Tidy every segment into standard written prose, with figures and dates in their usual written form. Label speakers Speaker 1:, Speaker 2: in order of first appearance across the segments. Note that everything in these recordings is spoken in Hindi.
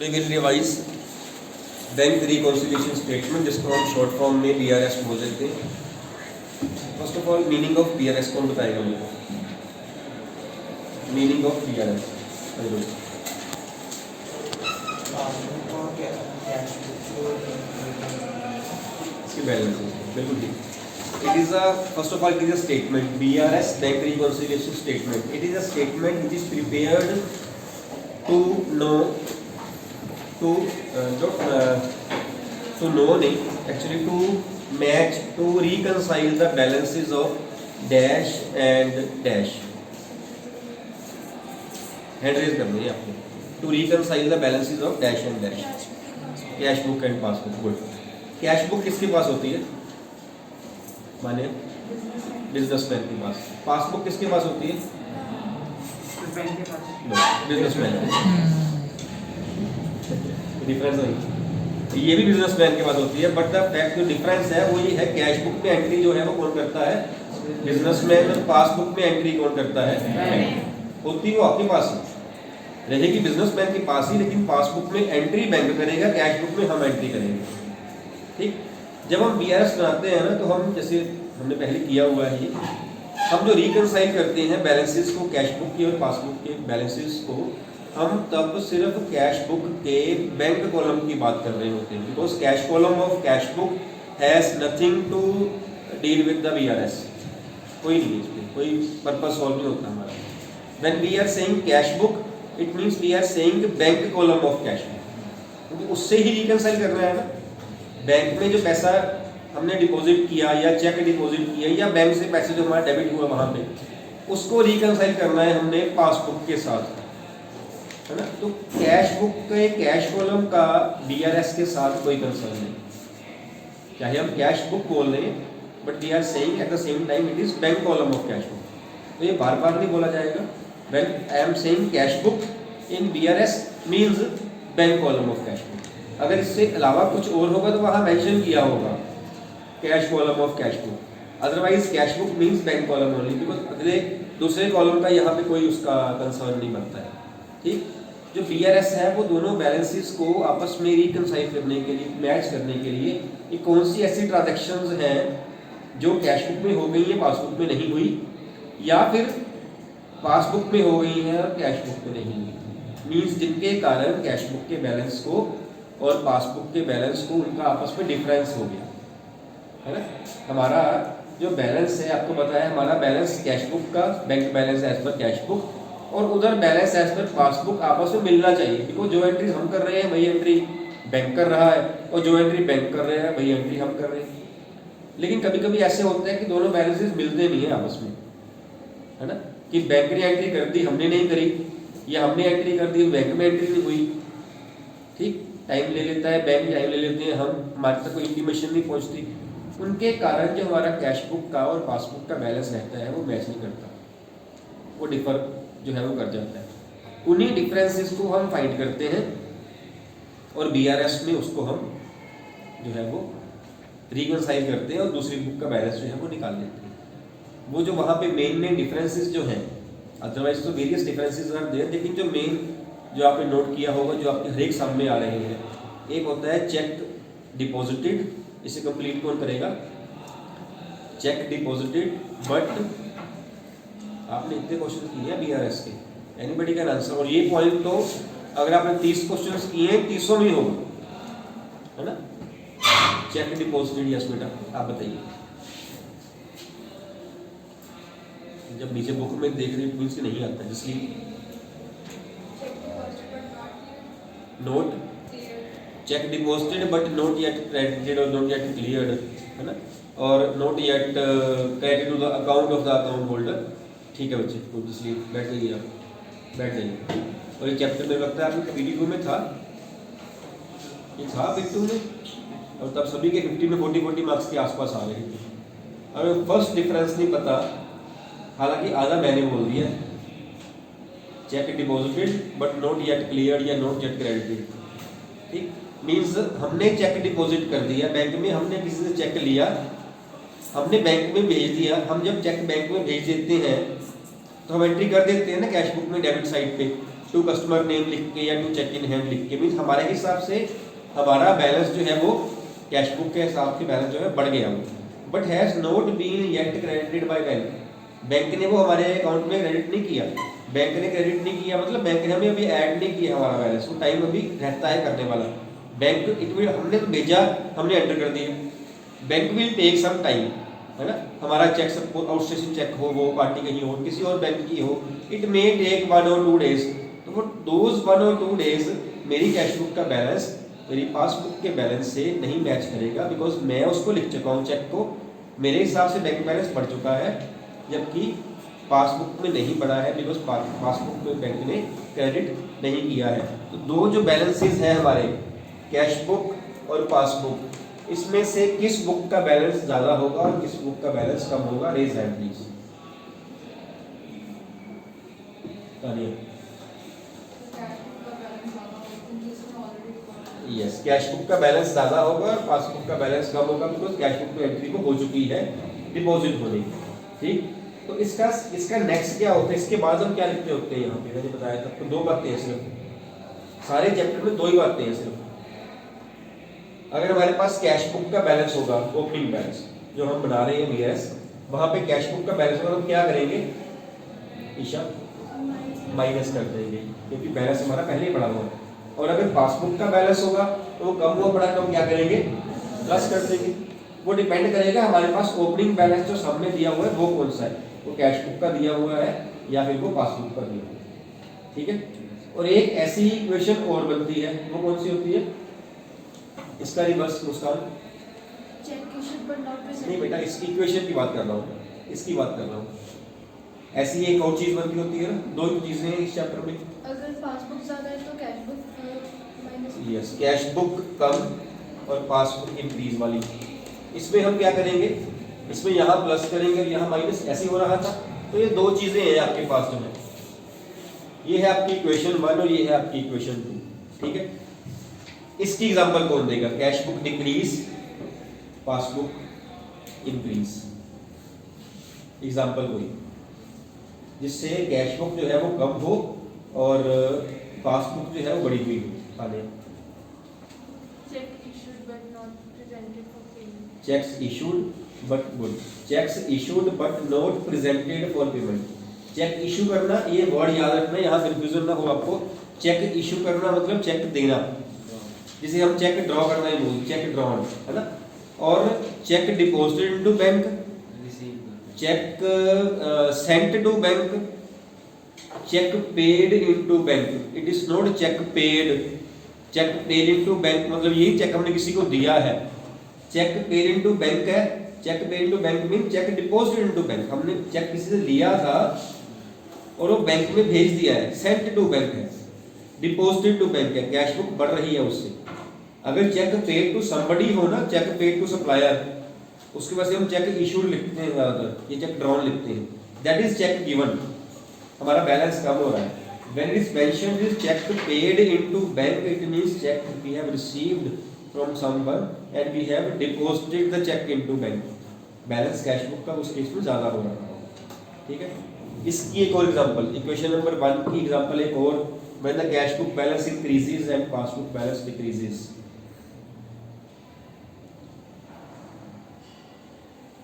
Speaker 1: We will revise bank reconciliation statement, जिसको हम शॉर्ट फॉर्म में BRS बोल देते हैं। First of all meaning of BRS कौन बताएगा मुझे? मीनिंग ऑफ BRS इसके बैलेंस बिल्कुल ठीक। It is a first of all it is a statement. BRS bank reconciliation statement. It is a statement which is prepared to know to नहीं actually to match to reconcile the balances of dash and dash. Hand raise करना है आपको। To reconcile the balances of dash and dash. Cash book and passbook. Good. Cash book किसके पास होती है? माने बिजनेसमैन के पास। पासबुक किसके पास होती है? बिजनेसमैन। डिफरेंस नहीं, ये भी बिजनेसमैन के पास होती है, बट द फैक्ट जो डिफरेंस है वो ये है, कैश बुक में एंट्री जो है वो कौन करता है? बिजनेसमैन। और पासबुक में एंट्री कौन करता है? होती वो आपके पास ही रहेगी, बिजनेसमैन के पास ही, लेकिन पासबुक में एंट्री बैंक करेगा, कैश बुक में हम एंट्री करेंगे। ठीक। जब हम BRS बनाते हैं ना, तो हम जैसे हमने पहले किया हुआ है, हम जो रिकंसाइल करते हैं बैलेंसेस को, कैश बुक की और पासबुक के बैलेंसेस को, हम तब सिर्फ कैश बुक के बैंक कॉलम की बात कर रहे होते हैं, because cash column of cash book has nothing to deal with the BRS। कोई नहीं, इसमें कोई पर्पस सॉल्व नहीं होता हमारा। When we are saying cash book, it means we are saying bank column of cash book, क्योंकि उससे ही रिकंसाइल करना है ना। बैंक में जो पैसा हमने डिपॉजिट किया या चेक डिपॉजिट किया या बैंक से पैसे जो हमारा डेबिट हुआ वहाँ पे, उसको रिकंसाइल करना है हमने पासबुक के साथ, है ना। तो कैश बुक के कैश कॉलम का BRS के साथ कोई कंसर्न नहीं, चाहे हम कैश बुक बोल रहे हैं, but we are saying at the same time it is bank column of cash book. तो ये बार बार नहीं बोला जाएगा। When I am saying cash book in BRS means bank column of cash book. अगर इससे अलावा कुछ और होगा तो वहाँ मेंशन किया होगा cash column of cash book, otherwise cash book means bank column only, because अगले दूसरे कॉलम का यहाँ पे कोई उसका कंसर्न नहीं बनता है। ठीक। जो BRS है वो दोनों बैलेंसेस को आपस में रिकंसाइल करने के लिए, मैच करने के लिए, ये कौन सी ऐसी ट्रांजैक्शंस हैं जो कैश बुक में हो गई है पासबुक में नहीं हुई, या फिर पासबुक में हो गई है और कैश बुक में नहीं हुई, मींस जिनके कारण कैश बुक के बैलेंस को और पासबुक के बैलेंस को उनका आपस में डिफरेंस हो गया, है ना। हमारा जो बैलेंस है, आपको पता है हमारा बैलेंस कैश बुक का, bank balance as per cash book, और उधर बैलेंस एज पर पासबुक आपस में मिलना चाहिए, बिकॉज जो एंट्री हम कर रहे हैं वही एंट्री बैंक कर रहा है, और जो एंट्री बैंक कर रहे हैं वही एंट्री हम कर रहे हैं। लेकिन कभी कभी ऐसे होता है कि दोनों बैलेंसेस मिलते नहीं है आपस में, है ना, कि बैंक ने एंट्री कर दी हमने नहीं करी, या हमने एंट्री कर दी बैंक में एंट्री नहीं हुई। ठीक। टाइम ले लेता है बैंक, टाइम ले लेते हैं हम, हमारे तक कोई इंटीमेशन नहीं पहुंचती। उनके कारण जो हमारा कैश बुक का और पासबुक का बैलेंस रहता है वो मैच नहीं करता, वो डिफर जो है वो कर जाता है। उन्हीं डिफरेंसेस को हम फाइंड करते हैं और BRS में उसको हम जो है वो रिकंसाइल करते हैं और दूसरी बुक का बैलेंस जो है वो निकाल लेते हैं। वो जो वहाँ पे मेन डिफरेंसेस जो हैं, अदरवाइज तो वेरियस डिफरेंसेस आर देयर, लेकिन जो मेन जो आपने नोट किया होगा, जो आपके हर एक सामने आ रहे हैं, एक होता है चेक डिपॉजिटेड, इसे कंप्लीट कौन करेगा? चेक डिपॉजिटेड, बट आपने इतने क्वेश्चन किए हैं BRS के, एनीबडी कैन आंसर। और ये पॉइंट तो अगर आपने 30 क्वेश्चन किए हैं 30 में ही होगा, है ना। चेक डिपॉजिटेड, यस बेटा आप बताइए। जब नीचे बुक में देख रहे मीन्स कि नहीं आता, इसलिए note cheque deposited but not yet credited और नॉट येट क्लियर्ड, है ना, और not yet credit to the account of the account holder. ठीक है बच्चे, तो इसलिए बैठ जाइए, आप बैठ जाइए। और ये चैप्टर में लगता है आपके PPT में था, ये था PPT में, और तब सभी के 50 में 40 मार्क्स के आसपास आ रहे थे। हमें फर्स्ट डिफरेंस नहीं पता, हालांकि आधा मैंने बोल दिया, check deposited but not yet cleared या नॉट येट क्रेडिटेड। ठीक। मीन्स हमने चेक डिपॉजिट कर दिया बैंक में, हमने किसी से चेक लिया, हमने बैंक में भेज दिया। हम जब चेक बैंक में भेज देते हैं तो हम एंट्री कर देते हैं ना कैश बुक में डेबिट साइड पे, टू कस्टमर नेम लिख के या टू चेक इन हैंड लिख के, मीन्स हमारे हिसाब से हमारा बैलेंस जो है वो कैश बुक के हिसाब से बैलेंस जो है बढ़ गया वो, but has not been yet credited by bank. Bank ने वो हमारे अकाउंट में क्रेडिट नहीं किया, बैंक ने क्रेडिट नहीं किया मतलब बैंक ने हमें अभी ऐड नहीं किया हमारा बैलेंस, वो टाइम अभी रहता है करने वाला। बैंक इट विल, हमने तो भेजा, हमने एंटर कर दिया, bank will take some time, है ना। हमारा चेक सब आउटस्टेशन चेक हो, वो पार्टी कहीं हो, किसी और बैंक की हो, it may take 1 or 2 days। तो वो दोज 1 or 2 days मेरी कैश बुक का बैलेंस मेरी पासबुक के बैलेंस से नहीं मैच करेगा, बिकॉज मैं उसको लिख चुका हूँ चेक को, मेरे हिसाब से बैंक बैलेंस बढ़ चुका है, जबकि पासबुक में नहीं बढ़ा है, बिकॉज पासबुक में बैंक ने क्रेडिट नहीं किया है। तो दो जो बैलेंसेस हैं हमारे, कैश बुक और पासबुक, इसमें से किस बुक का बैलेंस ज़्यादा होगा और किस बुक का बैलेंस कम होगा? Raise hand please. Yes, cash book का बैलेंस ज़्यादा होगा और पासबुक का बैलेंस कम होगा, बिकॉज कैश बुक में एंट्री को हो चुकी है डिपॉजिट होने की। ठीक, तो इसका नेक्स्ट क्या होता है, इसके बाद हम क्या लिखते होते हैं? यहाँ पे मैंने बताया था तो 2 बातें हैं सिर्फ, सारे चैप्टर में 2 ही बातें हैं सिर्फ। अगर हमारे पास कैश बुक का बैलेंस होगा, ओपनिंग बैलेंस जो हम बना रहे हैं बीएस, वहाँ पे कैश बुक का बैलेंस होगा, हम क्या करेंगे ईशा? माइनस कर देंगे, क्योंकि बैलेंस हमारा पहले ही बढ़ा हुआ है। और अगर पासबुक का बैलेंस होगा तो वो कम हुआ बढ़ा, तो हम क्या करेंगे? प्लस कर देंगे। वो डिपेंड करेगा हमारे पास ओपनिंग बैलेंस जो सामने दिया हुआ है वो कौन सा है, वो कैश बुक का दिया हुआ है या फिर वो पासबुक का दिया हुआ है। ठीक है, और एक ऐसी इक्वेशन और बनती है, वो कौन सी होती है? इसका रिवर्स मुस्कान नहीं बेटा, इसकी इक्वेशन की बात कर रहा हूँ, इसकी बात कर रहा हूँ। ऐसी एक और चीज बनती होती है ना, 2 चीजें हैं इस चैप्टर में।
Speaker 2: अगर पासबुक ज्यादा है तो cash book minus.
Speaker 1: Yes, cash book कम और पासबुक इंक्रीज वाली। इसमें हम क्या करेंगे? इसमें यहाँ प्लस करेंगे और यहाँ माइनस, ऐसे हो रहा था। तो ये 2 चीजें हैं आपके पास में, ये है आपकी इक्वेशन 1 और ये है आपकी इक्वेशन 2। ठीक है, इसकी एग्जांपल कौन देगा? Cash book decrease, passbook increase. Example वही, जिससे कैश बुक जो है वो कम हो और पासबुक जो है वो बड़ी हुई हो। आने cheques issued but good, cheques issued but not presented for payment. Cheque issue करना, ये वर्ड याद रखना, यहाँ कंफ्यूजन ना हो आपको। चेक इशू करना मतलब चेक देना, जिसे हम चेक ड्रॉ करना ही बोलते, चेक ड्रॉन, है ना। और cheque deposited into bank, cheque sent to bank, cheque paid into bank. It is not cheque paid. Cheque paid into bank मतलब यही चेक हमने किसी को दिया है। चेक पेड इनटू बैंक है, cheque paid into bank mean cheque deposited into bank. हमने चेक किसी से लिया था और वो बैंक में भेज दिया है, सेंट टू बैंक है, डिपॉजिटेड टू बैंक है, कैश बुक बढ़ रही है उससे। अगर चेक पेड टू समबडी हो ना, चेक पेड टू सप्लायर, उसके वजह से हम चेक इशूड लिखते हैं ज़्यादातर, ये चेक ड्रॉन लिखते हैं। दैट इज चेक गिवन, हमारा बैलेंस कम हो रहा है। When it is mentioned is check paid into bank, it means check we have received from someone and we have deposited the check into bank. Balance cash book का उस केस में ज़्यादा हो रहा है। ठीक है, इसकी एक और एग्जांपल, इक्वेशन नंबर 1 की एग्जांपल एक और, when the cash book balance increases and passbook balance decreases.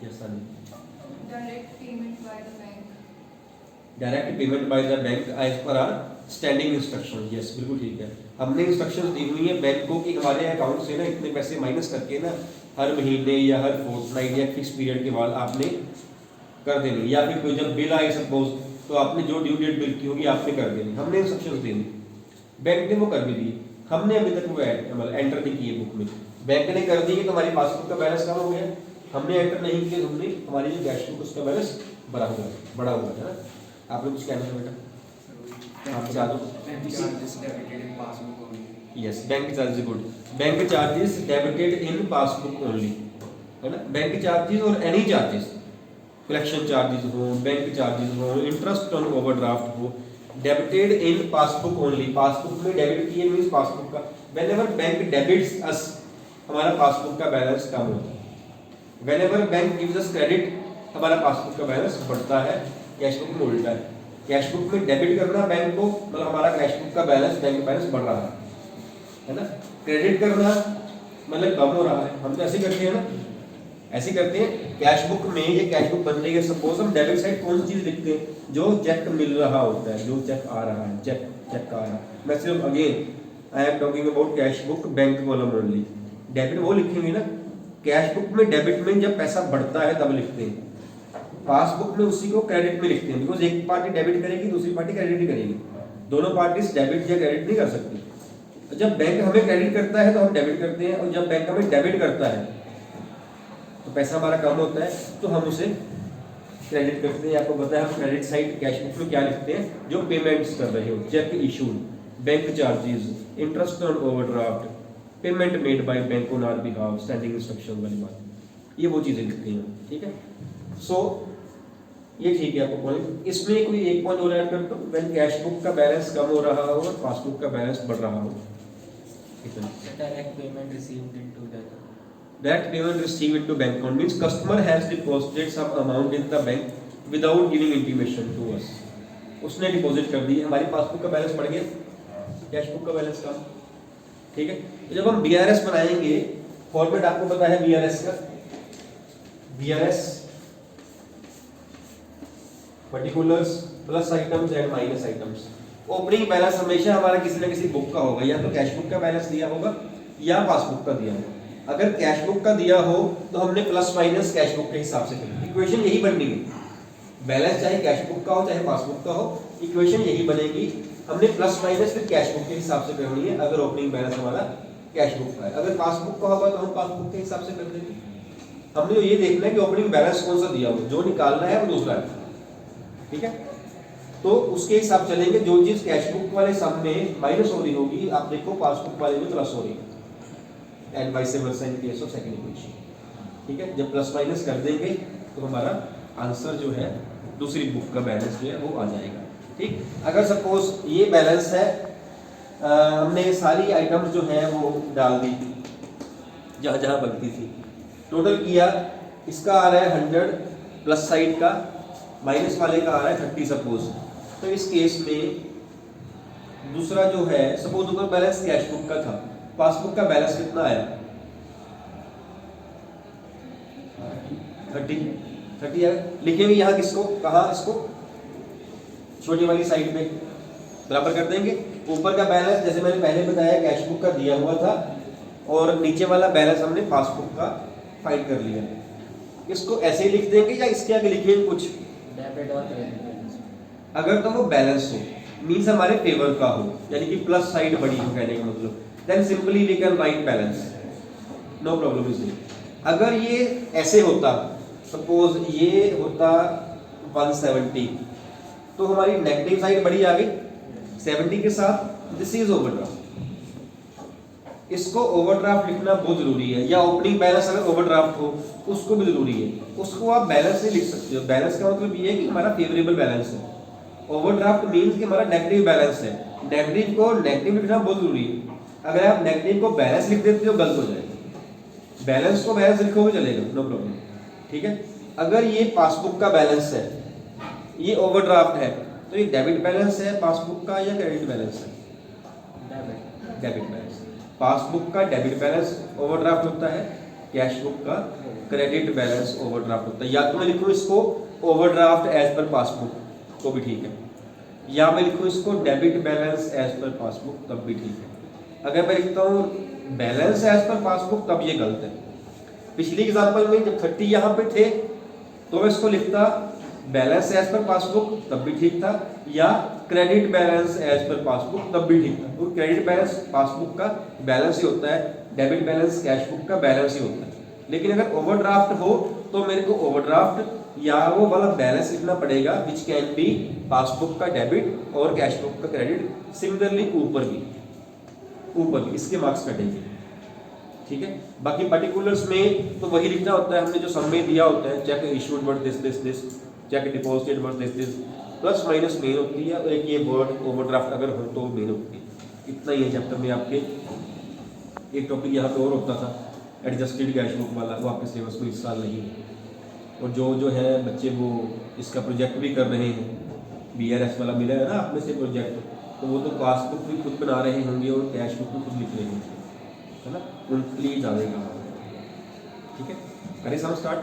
Speaker 1: Yes, Sunny.
Speaker 2: Direct payment by the bank.
Speaker 1: Direct payment by the bank as per or standing instruction. Yes, बिल्कुल ठीक है। हमने इंस्ट्रक्शंस दी हुई है बैंक को कि हमारे अकाउंट से ना इतने पैसे माइनस करके ना हर महीने या हर फोर्टनाइट या फिक्स पीरियड के बाद आपने कर देनी, या फिर कोई जब बिल आए सपोज तो आपने जो ड्यू डेट बिल की होगी आपने कर देनी। हमने इंस्ट्रक्शंस दी, बैंक ने वो कर भी दी, हमने अभी तक वो एंटर नहीं किए बुक में। बैंक ने कर दी कि तुम्हारी पासबुक का बैलेंस कम हो गया, हमने एंटर नहीं किया, हमने हमारी जो कैश बुक उसका बैलेंस बढ़ा हुआ है ना। आपने कुछ कहना है बेटा? आप बता दो। Yes, bank charges good, bank charges debited in passbook only, है ना। बैंक चार्जेस और एनी चार्जेस, कलेक्शन चार्जेस हो, बैंक चार्जेस हो, इंटरेस्ट ऑन ओवरड्राफ्ट हो, debited in passbook only. Passbook में डेबिट किए मींस पासबुक का, व्हेनेवर बैंक डेबिट्स अस, हमारा पासबुक का बैलेंस कम होता है। Whenever bank gives us credit, हमारा पासबुक का बैलेंस बढ़ता है। कैश बुक में उल्टा है। कैश बुक में डेबिट करना बैंक को, मतलब हमारा कैश बुक का बैलेंस, बैंक बैलेंस बढ़ रहा है ना। क्रेडिट करना मतलब कम हो रहा है, हम तो ऐसे करते हैं ना, ऐसे करते हैं। कैश बुक में ये कैश बुक बन रही है, सपोज हम डेबिट साइड कौन सी चीज लिखते हैं, जो चेक मिल रहा होता है, जो चेक आ रहा है, चेक आ रहा है। मैं सिर्फ again I am talking about cash book bank column only. Debit वो लिखेंगे ना, कैश बुक में डेबिट में जब पैसा बढ़ता है तब लिखते हैं, पासबुक में उसी को क्रेडिट में लिखते हैं, बिकॉज एक पार्टी डेबिट करेगी दूसरी पार्टी क्रेडिट करेगी, दोनों पार्टीज डेबिट या क्रेडिट नहीं कर सकती। तो जब बैंक हमें क्रेडिट करता है तो हम डेबिट करते हैं, और जब बैंक हमें डेबिट करता है तो पैसा हमारा कम होता है तो हम उसे क्रेडिट करते हैं। आपको पता है हम क्रेडिट साइड कैश बुक में क्या लिखते हैं, जो पेमेंट्स कर रहे हो, cheque issued, bank charges, interest on overdraft, payment made by bank on our behalf, standing instruction वाली बात, ये वो चीजें लिखते हैं, ठीक है। सो ये ठीक है आपको पॉइंट। इसमें कोई एक पॉइंट और ऐड कर दो, व्हेन कैश बुक का बैलेंस कम हो रहा हो और पासबुक का बैलेंस बढ़ रहा हो, इतना।
Speaker 3: Direct payment received into the account.
Speaker 1: That payment received into bank account means customer has deposited some amount in the bank without giving intimation to us. उसने डिपॉजिट कर दी, हमारी पासबुक का बैलेंस बढ़ गया, कैश बुक का बैलेंस कम, ठीक है। तो जब हम बीआरएस बनाएंगे, फॉर्मेट आपको पता है बीआरएस का, BRS particulars plus items and minus items. Opening balance हमेशा हमारा किसी ना किसी बुक का होगा, या तो कैश बुक का बैलेंस दिया होगा या पासबुक का दिया होगा। अगर कैश बुक का दिया हो तो हमने प्लस माइनस कैश बुक के हिसाब से करनी, इक्वेशन यही बननी है। बैलेंस चाहे कैश बुक का हो चाहे पासबुक का हो, इक्वेशन यही बनेगी, हमने प्लस माइनस फिर कैश बुक के हिसाब से करनी है। अगर ओपनिंग बैलेंस हमारा कैश बुक का है, अगर पासबुक का होगा तो हम पासबुक के हिसाब से कर देंगे। हमने ये देखना है कि ओपनिंग बैलेंस कौन सा दिया हो, जो निकालना है वो दूसरा है, ठीक है। तो उसके हिसाब चलेंगे, जो चीज कैश बुक वाले सम में माइनस हो रही होगी, आप देखो पासबुक वाले में प्लस हो रही है, and vice versa in case of second equation, ठीक है। जब प्लस माइनस कर देंगे तो हमारा आंसर जो है दूसरी बुक का बैलेंस जो है वो आ जाएगा, ठीक। अगर सपोज ये बैलेंस है, हमने ये सारी आइटम्स जो है वो डाल दी जहाँ जहाँ बनती थी, टोटल किया, इसका आ रहा है 100 प्लस साइड का, माइनस वाले का आ रहा है 30 सपोज। तो इस केस में दूसरा जो है, सपोज ऊपर बैलेंस कैश बुक का था, पासबुक का बैलेंस कितना आया 30 है। लिखेंगे यहाँ किसको, कहाँ, इसको छोटी वाली साइड में बराबर कर देंगे। ऊपर का बैलेंस जैसे मैंने पहले बताया कैश बुक का दिया हुआ था, और नीचे वाला बैलेंस हमने पासबुक का फाइंड कर लिया। इसको ऐसे ही लिख देंगे या इसके आगे लिखेंगे कुछ,
Speaker 3: डेबिट और क्रेडिट बैलेंस।
Speaker 1: अगर तो वो बैलेंस हो, मींस हमारे फेवर का हो, यानी कि प्लस साइड बड़ी हो, कहने का मतलब, then simply we can write balance, no problem is it. अगर ये ऐसे होता, सपोज ये होता 170, तो हमारी नेगेटिव साइड बड़ी आ गई 70 के साथ, दिस इज ओवरड्राफ्ट। इसको ओवरड्राफ्ट लिखना बहुत जरूरी है, या ओपनिंग बैलेंस अगर ओवरड्राफ्ट हो उसको भी जरूरी है, उसको आप बैलेंस से लिख सकते हो। बैलेंस का मतलब ये है कि हमारा फेवरेबल बैलेंस है, ओवरड्राफ्ट मींस कि हमारा नेगेटिव बैलेंस है। नेगेटिव को नेगेटिव लिखना बहुत जरूरी है, अगर आप नेगेटिव को बैलेंस लिख देते हो गलत हो जाएगा, बैलेंस को बैलेंस लिखोगे चलेगा, नो प्रॉब्लम, ठीक है। अगर ये पासबुक का बैलेंस है, ये ओवरड्राफ्ट है, तो ये डेबिट बैलेंस है पासबुक का या क्रेडिट बैलेंस है, डेबिट बैलेंस। पासबुक का डेबिट बैलेंस ओवरड्राफ्ट होता है, कैश बुक का क्रेडिट बैलेंस ओवरड्राफ्ट होता है। या तो मैं लिखूं इसको ओवरड्राफ्ट एज पर पासबुक तो भी ठीक है, या मैं लिखूं इसको debit balance as per passbook तब भी ठीक है। अगर मैं लिखता हूँ बैलेंस एज पर पासबुक तब ये गलत है। पिछली एग्जांपल में जब 30 यहाँ पे थे तो मैं इसको लिखता बैलेंस एज पर पासबुक तब भी ठीक था, या credit balance as per passbook तब भी ठीक था। तो क्रेडिट बैलेंस पासबुक का बैलेंस ही होता है, डेबिट बैलेंस कैश बुक का बैलेंस ही होता है। लेकिन अगर ओवरड्राफ्ट हो तो मेरे को ओवरड्राफ्ट या वो वाला बैलेंस लिखना पड़ेगा विच कैन बी पासबुक का डेबिट और कैश बुक का क्रेडिट। सिमिलरली ऊपर भी इसके मार्क्स कटेंगे, ठीक है। बाकी पर्टिकुलर्स में तो वही लिखना होता है, हमने जो सम में दिया होता है, check issued word this, check deposited word this, plus minus main होती है, और एक ये वर्ड ओवरड्राफ्ट अगर हो तो मेन होती है। इतना ही है चैप्टर में आपके। एक टॉपिक यहाँ पे और होता था एडजस्टेड कैश बुक वाला, वो आपके सिलेबस में इस साल नहीं है, और जो है बच्चे वो इसका प्रोजेक्ट भी कर रहे हैं, BRS वाला मिला है ना आप में से प्रोजेक्ट, तो वो तो पासबुक भी खुद बना रहे होंगे और कैश बुक भी खुद लिख रहे होंगे, है ना, उनके लिए ज़्यादा ही काम है। ठीक है, करें हम स्टार्ट।